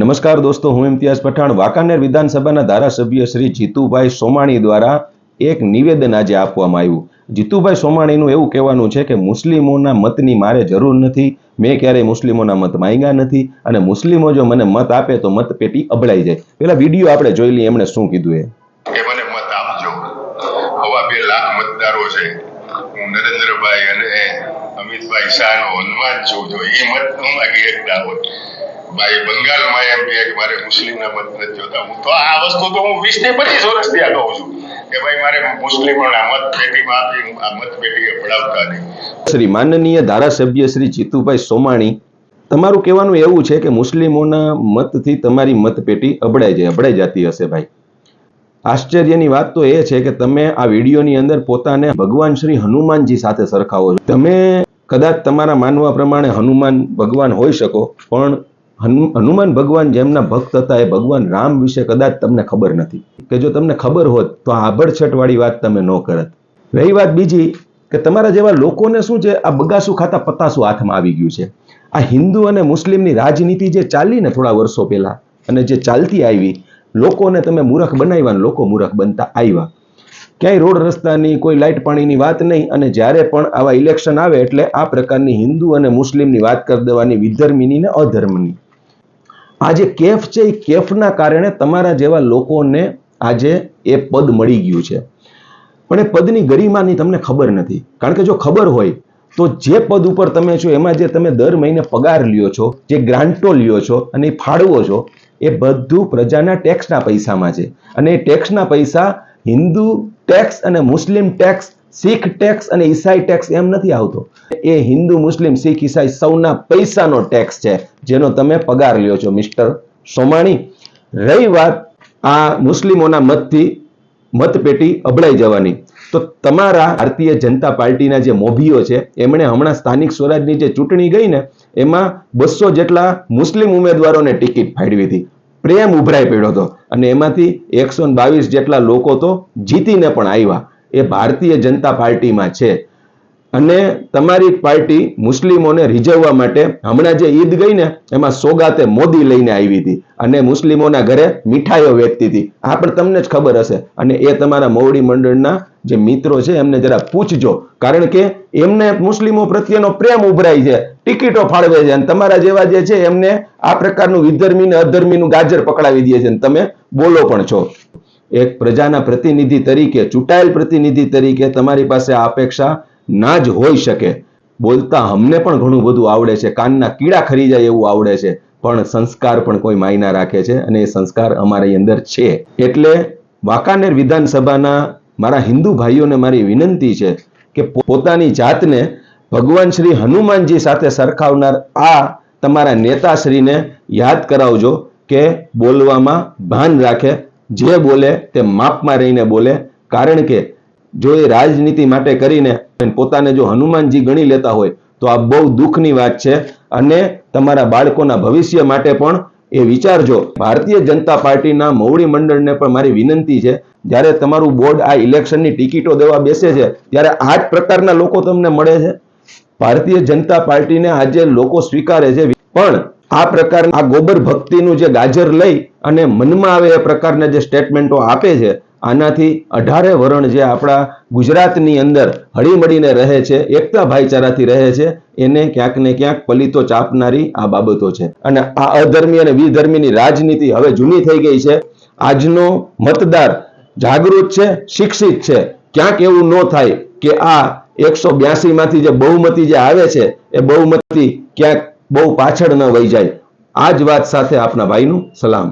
નમસ્કાર દોસ્તો, હું ઇમ્તિયાઝ પઠાણ। વાંકાનેર વિધાનસભાના ધારાસભ્ય શ્રી જીતુભાઈ સોમાણી દ્વારા એક નિવેદન આજે આપવામાં આવ્યું। જીતુભાઈ સોમાણીનું એવું કહેવાનું છે કે મુસ્લિમોના મતની મારે જરૂર નથી, મેં ક્યારેય મુસ્લિમોના મત માંગ્યા નથી અને મુસ્લિમો જો મને મત આપે તો મતપેટી અબડાઈ જાય। પેલા વિડીયો આપણે જોઈ લઈએ એમણે શું કીધું એ મને મત આપજો। હવા 2 લાખ મતદારો છે। હું નરેન્દ્રભાઈ અને અમિતભાઈ શાહનો હનુમાન છું, જો એ મત ન માગી એકતા હોય ભાઈ બંગાળમાં એમ કે મારે મુસ્લિમના મત નથી જોતા। હું તો આ વસ્તુ તો હું 20 થી 25 વર્ષથી આ કહું છું કે ભાઈ મારે મુસ્લિમોના મત પેટીમાં આપી આ મત પેટીએ પડાવતા નહીં। શ્રી માનનીય ધારાસભ્ય શ્રી જીતુભાઈ સોમાણી, તમારું કહેવાનું એવું છે કે મુસ્લિમોના મતથી તમારી મતપેટી અબડાઈ જતી હશે। ભાઈ, આશ્ચર્યની વાત તો એ છે કે તમે આ વિડીયોની અંદર પોતાને ભગવાન શ્રી હનુમાનજી સાથે સરખાવો છો। તમે કદાચ તમારા માનવા પ્રમાણે હનુમાન ભગવાન હોઈ શકો, પણ હનુમાન ભગવાન જેમના ભક્ત હતા એ ભગવાન રામ વિશે કદાચ તમને ખબર નથી કે જો તમને ખબર હોત તો આ આભડછટવાળી વાત તમે ન કરત। રહી વાત બીજી કે તમારા જેવા લોકોને શું છે, આ બગાસું ખાતા પતાસું હાથમાં આવી ગયું છે। આ હિન્દુ અને મુસ્લિમની રાજનીતિ જે ચાલી ને થોડા વર્ષો પહેલા અને જે ચાલતી આવી, લોકોને તમે મૂર્ખ બનાવ્યા ને લોકો મૂર્ખ બનતા આવ્યા। ક્યાંય રોડ રસ્તાની કોઈ લાઇટ પાણીની વાત નહીં, અને જ્યારે પણ આવા ઇલેક્શન આવે એટલે આ પ્રકારની હિન્દુ અને મુસ્લિમની વાત કરી દેવાની, વિધર્મીની ને અધર્મની। આ જે કેફ છે એ કેફના કારણે તમારા જેવા લોકોને આજે એ પદ મળી ગયું છે, પણ એ પદની ગરિમાની તમને ખબર નથી। કારણ કે જો ખબર હોય તો જે પદ ઉપર તમે છો એમાં જે તમે દર મહિને પગાર લ્યો છો, જે ગ્રાન્ટો લ્યો છો અને એ ફાળવો છો, એ બધું પ્રજાના ટેક્સના પૈસામાં છે। અને એ ટેક્સના પૈસા હિન્દુ ટેક્સ અને મુસ્લિમ ટેક્સ, શીખ ટેક્સ અને ઈસાઈ ટેક્સ એમ નથી આવતો। એ હિન્દુ મુસ્લિમ શીખ ઈસાઈ સૌના પૈસાનો ટેક્સ છે, જેનો તમે પગાર લ્યો છો મિસ્ટર સોમાણી। રહી વાત આ મુસ્લિમોના મતથી મતપેટી અબડાઈ જવાની, તો તમારા ભારતીય જનતા પાર્ટીના જે મોભીઓ છે એમણે હમણાં સ્થાનિક સ્વરાજની જે ચૂંટણી ગઈ ને એમાં 200 જેટલા મુસ્લિમ ઉમેદવારોને ટિકિટ ફાળવી હતી, પ્રેમ ઉભરાઈ પડ્યો હતો, અને એમાંથી 122 જેટલા લોકો તો જીતીને પણ આવ્યા। એ ભારતીય જનતા પાર્ટીમાં છે, અને તમારી પાર્ટી મુસ્લિમોને રીઝવવા માટે હમણાં જે ઈદ ગઈ ને એમાં સોગાતે મોદી લઈને આવી હતી અને મુસ્લિમોના ઘરે મીઠાઈઓ વેચતી હતી। આ પણ તમને જ ખબર હશે, અને એ તમારા મોવડી મંડળના જે મિત્રો છે એમને જરા પૂછજો, કારણ કે એમને મુસ્લિમો પ્રત્યેનો પ્રેમ ઉભરાય છે, ટિકિટો ફાળવે છે, અને તમારા જેવા જે છે એમને આ પ્રકારનું વિધર્મી ને અધર્મીનું ગાજર પકડાવી દે છે, અને તમે બોલો પણ છો। એક પ્રજાના પ્રતિનિધિ તરીકે, ચૂંટાયેલ પ્રતિનિધિ તરીકે તમારી પાસે આ અપેક્ષા ના જ હોઈ શકે। બોલતા અમને પણ ઘણું બધું આવડે છે, કાનના કીડા ખરી જાય એવું આવડે છે, પણ સંસ્કાર પણ કોઈ માયના રાખે છે, અને એ સંસ્કાર અમારી અંદર છે। એટલે વાંકાનેર વિધાનસભાના મારા હિન્દુ ભાઈઓને મારી વિનંતી છે કે પોતાની જાતને ભગવાન શ્રી હનુમાનજી સાથે સરખાવનાર આ તમારા નેતાશ્રીને યાદ કરાવજો કે બોલવામાં ભાન રાખે, જે બોલે તે માપમાં રહીને બોલે। કારણ કે જો એ રાજનીતિ માટે કરીને પોતાને જો હનુમાનજી ગણી લેતા હોય તો આ બહુ દુઃખની વાત છે, અને તમારા બાળકોના ભવિષ્ય માટે પણ એ વિચારજો। ભારતીય જનતા પાર્ટીના મોવડી મંડળને પણ મારી વિનંતી છે, જ્યારે તમારું બોર્ડ આ ઇલેક્શનની ટિકિટો દેવા બેસે છે ત્યારે આ જ પ્રકારના લોકો તમને મળે છે। ભારતીય જનતા પાર્ટીને આજે લોકો સ્વીકારે છે, પણ આ પ્રકારના આ ગોબર ભક્તિનું જે ગાજર લઈ અને મનમાં આવે એ પ્રકારના જે સ્ટેટમેન્ટો આપે છે, આનાથી 18 વરણ જે આપણા ગુજરાતની અંદર હળીમળીને રહે છે, એકતા ભાઈચારાથી રહે છે, એને ક્યાંક ને ક્યાંક પલીતો ચાપનારી આ બાબતો છે। અને આ અધર્મી અને વિધર્મીની રાજનીતિ હવે જૂની થઈ ગઈ છે। આજનો મતદાર જાગૃત છે, શિક્ષિત છે। ક્યાંક એવું ન થાય કે આ 182 માંથી જે બહુમતી જે આવે છે એ બહુમતી ક્યાંક બહુ પાછળ ન વહી જાય। આ જ વાત સાથે આપના ભાઈનું સલામ।